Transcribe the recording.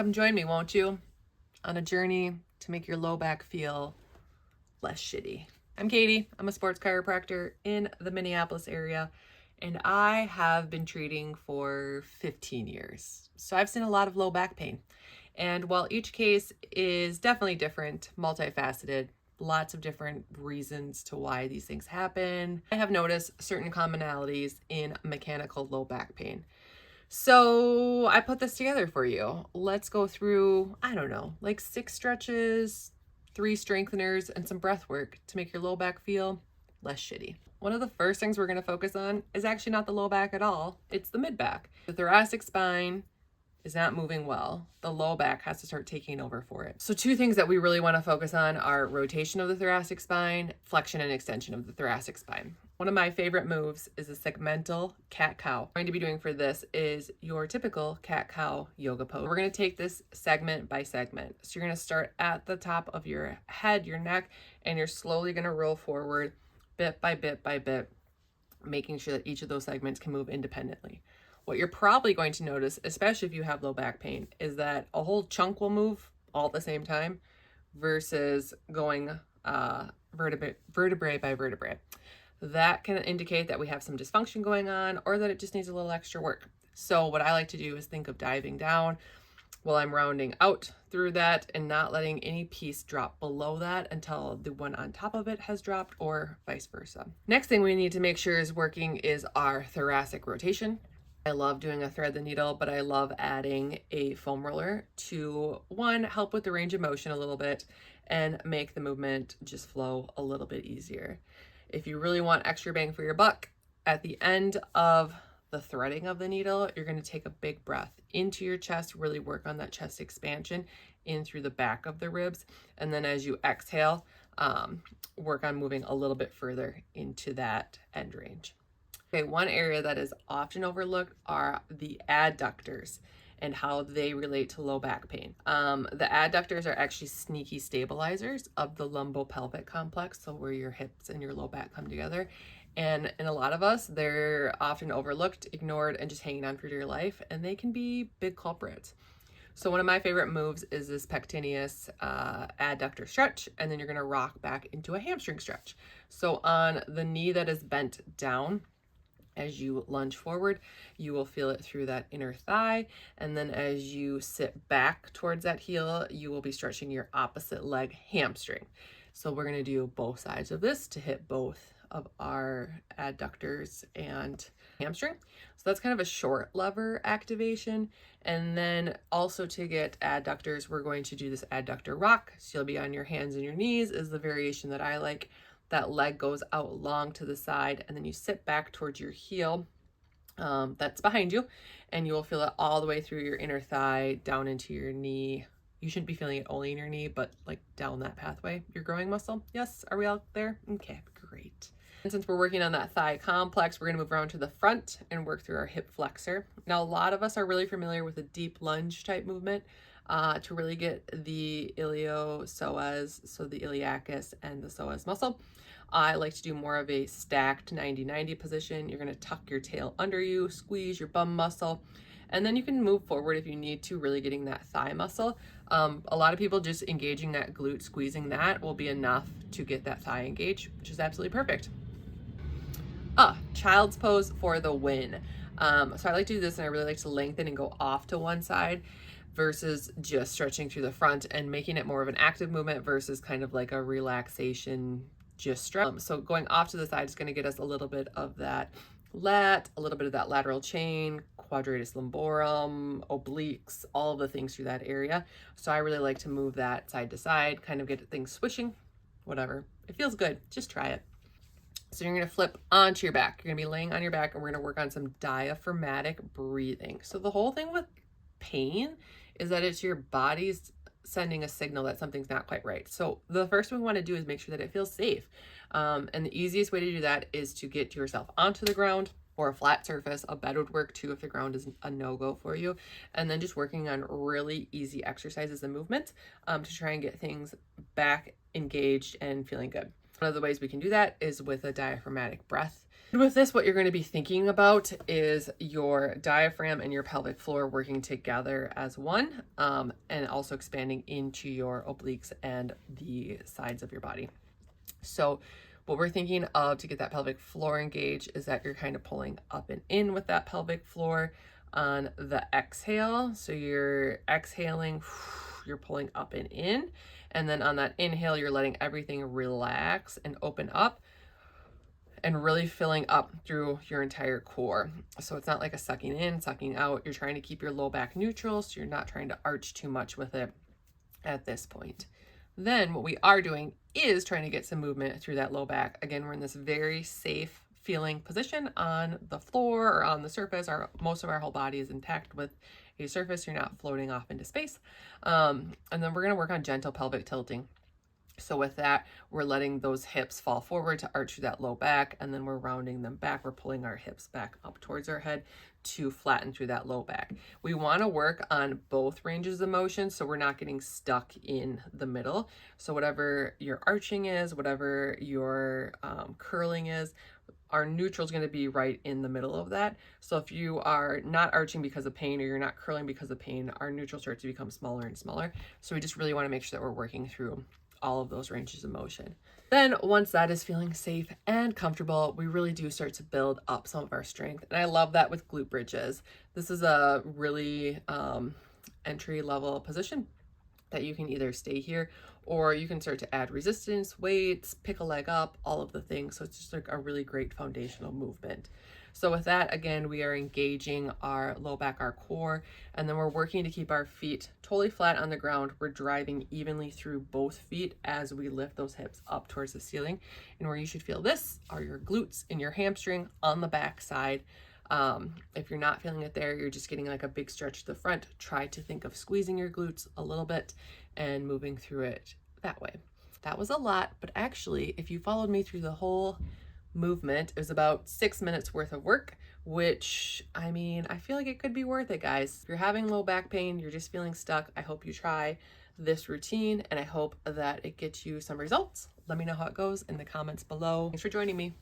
Come join me, won't you? On a journey to make your low back feel less shitty. I'm Katie. I'm a sports chiropractor in the Minneapolis area, and I have been treating for 15 years. So I've seen a lot of low back pain. And while each case is definitely different, multifaceted, lots of different reasons to why these things happen, I have noticed certain commonalities in mechanical low back pain. So I put this together for you. Let's go through, I don't know, like 6 stretches, 3 strengtheners, and some breath work to make your low back feel less shitty. One of the first things we're going to focus on is actually not the low back at all. It's the mid back. The thoracic spine is not moving well. The low back has to start taking over for it. So 2 things that we really want to focus on are rotation of the thoracic spine, flexion and extension of the thoracic spine. One of my favorite moves is a segmental cat cow. What I'm going to be doing for this is your typical cat cow yoga pose. We're going to take this segment by segment. So you're going to start at the top of your head, your neck, and you're slowly going to roll forward bit by bit by bit, making sure that each of those segments can move independently. What you're probably going to notice, especially if you have low back pain, is that a whole chunk will move all at the same time versus going vertebrae by vertebrae. That can indicate that we have some dysfunction going on or that it just needs a little extra work. So what I like to do is think of diving down while I'm rounding out through that and not letting any piece drop below that until the one on top of it has dropped, or vice versa. Next thing we need to make sure is working is our thoracic rotation. I love doing a thread the needle, but I love adding a foam roller to, one, help with the range of motion a little bit and make the movement just flow a little bit easier. If you really want extra bang for your buck, at the end of the threading of the needle, you're going to take a big breath into your chest, really work on that chest expansion in through the back of the ribs. And then as you exhale, work on moving a little bit further into that end range. Okay, one area that is often overlooked are the adductors and how they relate to low back pain. The adductors are actually sneaky stabilizers of the lumbopelvic complex, so where your hips and your low back come together. And in a lot of us, they're often overlooked, ignored, and just hanging on for dear life, and they can be big culprits. So one of my favorite moves is this pectineus adductor stretch, and then you're gonna rock back into a hamstring stretch. So on the knee that is bent down, as you lunge forward, you will feel it through that inner thigh. And then as you sit back towards that heel, you will be stretching your opposite leg hamstring. So we're going to do both sides of this to hit both of our adductors and hamstring. So that's kind of a short lever activation. And then also to get adductors, we're going to do this adductor rock. So you'll be on your hands and your knees is the variation that I like. That leg goes out long to the side, and then you sit back towards your heel that's behind you, and you will feel it all the way through your inner thigh, down into your knee. You shouldn't be feeling it only in your knee, but like down that pathway, your growing muscle. Yes, are we all there? Okay, great. And since we're working on that thigh complex, we're gonna move around to the front and work through our hip flexor. Now, a lot of us are really familiar with a deep lunge type movement. To really get the iliopsoas, so the iliacus and the psoas muscle. I like to do more of a stacked 90-90 position. You're going to tuck your tail under you, squeeze your bum muscle, and then you can move forward if you need to, really getting that thigh muscle. A lot of people just engaging that glute, squeezing that will be enough to get that thigh engaged, which is absolutely perfect. Child's pose for the win. So I like to do this, and I really like to lengthen and go off to one side versus just stretching through the front and making it more of an active movement versus kind of like a relaxation, just stretch. So going off to the side is going to get us a little bit of that lat, a little bit of that lateral chain, quadratus lumborum, obliques, all of the things through that area. So I really like to move that side to side, kind of get things swishing, whatever. It feels good. Just try it. So you're going to flip onto your back. You're going to be laying on your back, and we're going to work on some diaphragmatic breathing. So the whole thing with pain is that it's your body's sending a signal that something's not quite right. So the first thing we want to do is make sure that it feels safe. And the easiest way to do that is to get yourself onto the ground or a flat surface. A bed would work too if the ground is a no-go for you. And then just working on really easy exercises and movements to try and get things back engaged and feeling good. One of the ways we can do that is with a diaphragmatic breath. With this, what you're going to be thinking about is your diaphragm and your pelvic floor working together as one, and also expanding into your obliques and the sides of your body. So what we're thinking of to get that pelvic floor engaged is that you're kind of pulling up and in with that pelvic floor on the exhale. So you're exhaling, you're pulling up and in. And then on that inhale, you're letting everything relax and open up and really filling up through your entire core. So it's not like a sucking in, sucking out. You're trying to keep your low back neutral, so you're not trying to arch too much with it at this point. Then what we are doing is trying to get some movement through that low back. Again, we're in this very safe feeling position on the floor or on the surface. Most of our whole body is intact with a surface. You're not floating off into space. And then we're going to work on gentle pelvic tilting. So with that, we're letting those hips fall forward to arch through that low back, and then we're rounding them back. We're pulling our hips back up towards our head to flatten through that low back. We want to work on both ranges of motion so we're not getting stuck in the middle. So whatever your arching is, whatever your curling is, our neutral is going to be right in the middle of that. So if you are not arching because of pain or you're not curling because of pain, our neutral starts to become smaller and smaller. So we just really want to make sure that we're working through all of those ranges of motion. Then once that is feeling safe and comfortable, we really do start to build up some of our strength. And I love that with glute bridges. This is a really entry level position that you can either stay here or you can start to add resistance, weights, pick a leg up, all of the things. So it's just like a really great foundational movement. So with that, again, we are engaging our low back, our core, and then we're working to keep our feet totally flat on the ground. We're driving evenly through both feet as we lift those hips up towards the ceiling. And where you should feel this are your glutes and your hamstring on the back side. If you're not feeling it there, you're just getting like a big stretch to the front. Try to think of squeezing your glutes a little bit and moving through it that way. That was a lot, but actually, if you followed me through the whole movement, it was about 6 minutes worth of work, which, I mean, I feel like it could be worth it, guys. If you're having low back pain, you're just feeling stuck, I hope you try this routine and I hope that it gets you some results. Let me know how it goes in the comments below. Thanks for joining me.